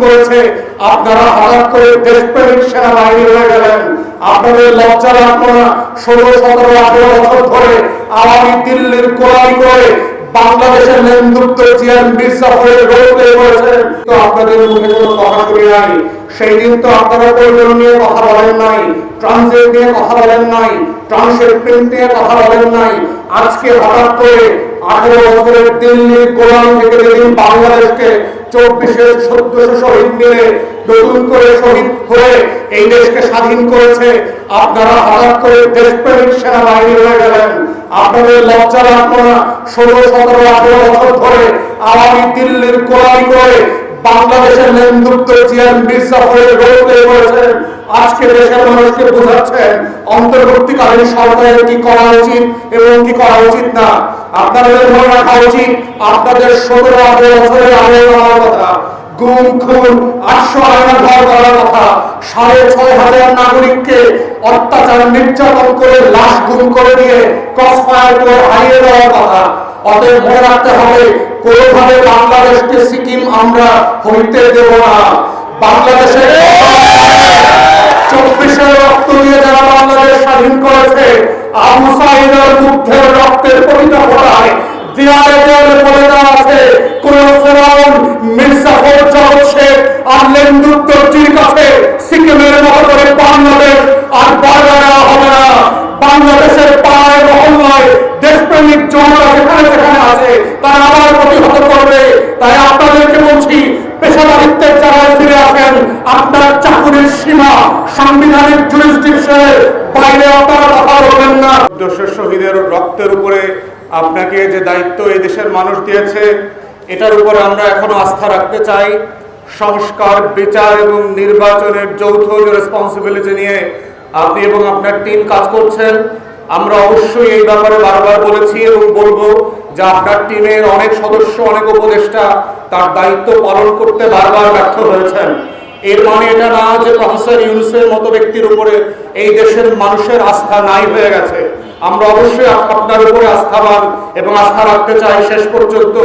করেছে আপনারা হঠাৎ করে দেশপ্রেমিক সেনাবাহিনী হয়ে গেলেন। আপনাদের লজ্জা লাগলো না? 16, 17, 18 বছর ধরে আওয়ামী দিল্লির গোলামি করে বাংলাদেশের নেতৃত্ব জিয়ান মির্জাফরের রোল প্লে করেছেন। তো আপনাদের মুখে কোনো কথা শুনি নাই। সেই দিন তো আপনারা প্রয়োজন নিয়ে কথা বলেন নাই, ট্রানজিট নিয়ে কথা বলেন নাই, ট্রান্সশিপমেন্ট নিয়ে কথা বলেন নাই। আজকে হঠাৎ করে 18 বছরের দিল্লির গোলামি থেকে যেদিন বাংলাদেশকে 24-এর 1400 শহীদ মিলে নতুন করে শহীদ হয়ে এই দেশকে স্বাধীন করেছে, আপনারা হঠাৎ করে দেশপ্রেমিক সেনাবাহিনী হয়ে গেলেন। আপনাদের লজ্জা লাগলো না? 16, 17, 18 বছর ধরে আওয়ামী দিল্লির গোলামি করে বাংলাদেশের নেতৃত্ব জিয়ান মির্জাফরের রোল প্লে করেছেন। আজকে দেশের মানুষকে বোঝাচ্ছেন অন্তর্বর্তীকালীন সরকারের কি করা উচিত এবং কি করা উচিত না। আপনাদের মনে রাখা উচিত আপনাদের 17-18 বছরের আগে হওয়ার কথা, গুম খুন 800 আয়না ঘর করার কথা, 6500 নাগরিককে অত্যাচার নির্যাতন করে লাশ গুম করে দিয়ে ক্রসফায়ার করে হারিয়ে দেওয়ার কথা। অতএব মনে রাখতে হবে, কোনোভাবে বাংলাদেশকে সিকিম আমরা হইতে দেব না। বাংলাদেশের 24-এর রক্ত দিয়ে যারা বাংলাদেশ স্বাধীন করেছে, আবু সাঈদের মুগ্ধের রক্তের প্রতিটা ফোঁটায় দেয়ালে দেয়ালে বলে দেওয়া আছে, কোন ফেরাউন মির্জাফর জগৎ শেখ আর নেতৃত্বটির কাছে সিকিমের মতো করে বাংলাদেশ আর বাড়া দেওয়া হবে না। বাংলাদেশের পাড়ায় মহল্লায় দেশপ্রেমিক জনতা যেখানে যেখানে আছে তারা আবার প্রতিহত করবে। তাই আপনাদেরকে বলছি, পেশাদারিত্বের জায়গায় ফিরে আসেন। আপনার চাকুরির সীমা সাংবিধানিক জুরিসডিকশনের বাইরে আপনারা কথা বলবেন না। দেশের শহীদের রক্তের উপরে আপনাকে যে দায়িত্ব এই দেশের মানুষ দিয়েছে, এটার উপরে আমরা এখনো আস্থা রাখতে চাই। সংস্কার, বিচার এবং নির্বাচনের যৌথ রেসপন্সিবিলিটি নিয়ে আপনি এবং আপনার টিম কাজ করছেন। আমরা অবশ্যই এই ব্যাপারে বারবার বলেছি এবং বলবো যে আপনার টিমের অনেক সদস্য, অনেক উপদেষ্টা তার দায়িত্ব পালন করতে বারবার ব্যর্থ হয়েছেন। এর মানে এটা না যে প্রফেসর ইউনূসের মতো ব্যক্তির উপরে এই দেশের মানুষের আস্থা নাই হয়ে গেছে। আমরা অবশ্যই আপনার উপরে আস্থাবান এবং আস্থা রাখতে চাই শেষ পর্যন্ত,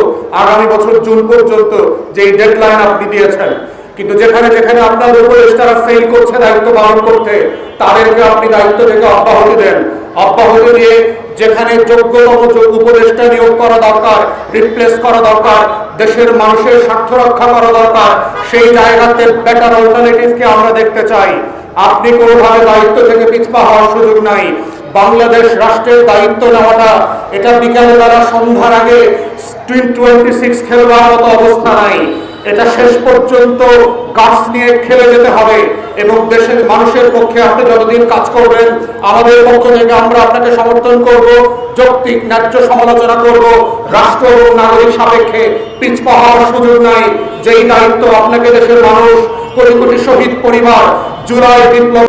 আগামী বছর জুন পর্যন্ত যেই ডেডলাইন আপনি দিয়েছেন। কিন্তু যেখানে যেখানে আপনাদের উপদেষ্টারা ফেল করছে দায়িত্ব পালন করতে, তাদেরকে আপনি দায়িত্ব থেকে অব্যাহতি দেন। অব্যাহতি দিয়ে যেখানে যোগ্যতম উপদেষ্টা নিয়োগ করা দরকার, রিপ্লেস করা দরকার, দেশের মানুষের স্বার্থ রক্ষা করা দরকার, সেই জায়গাতে বেটার অল্টারনেটিভকে আমরা দেখতে চাই। আপনি কোনোভাবে দায়িত্ব থেকে পিছপা হওয়ার সুযোগ নাই। বাংলাদেশ রাষ্ট্রের দায়িত্ব নেওয়াটা এটা বিকালবেলা সন্ধ্যার আগে 26 খেলবার মতো অবস্থা নাই। এটা শেষ পর্যন্ত গাছ নিয়ে খেলে যেতে হবে এবং দেশের মানুষের পক্ষে আপনি যতদিন কাজ করবেন, আমাদের পক্ষ থেকে আমরা আপনাকে সমর্থন করব, যৌক্তিক ন্যায্য সমালোচনা করব। রাষ্ট্র এবং নাগরিক সাপেক্ষে পিছপা হওয়ার সুযোগ নাই। যেই দায়িত্ব আপনাকে দেশের মানুষ, কোটি কোটি শহীদ পরিবার, জুলাই বিপ্লব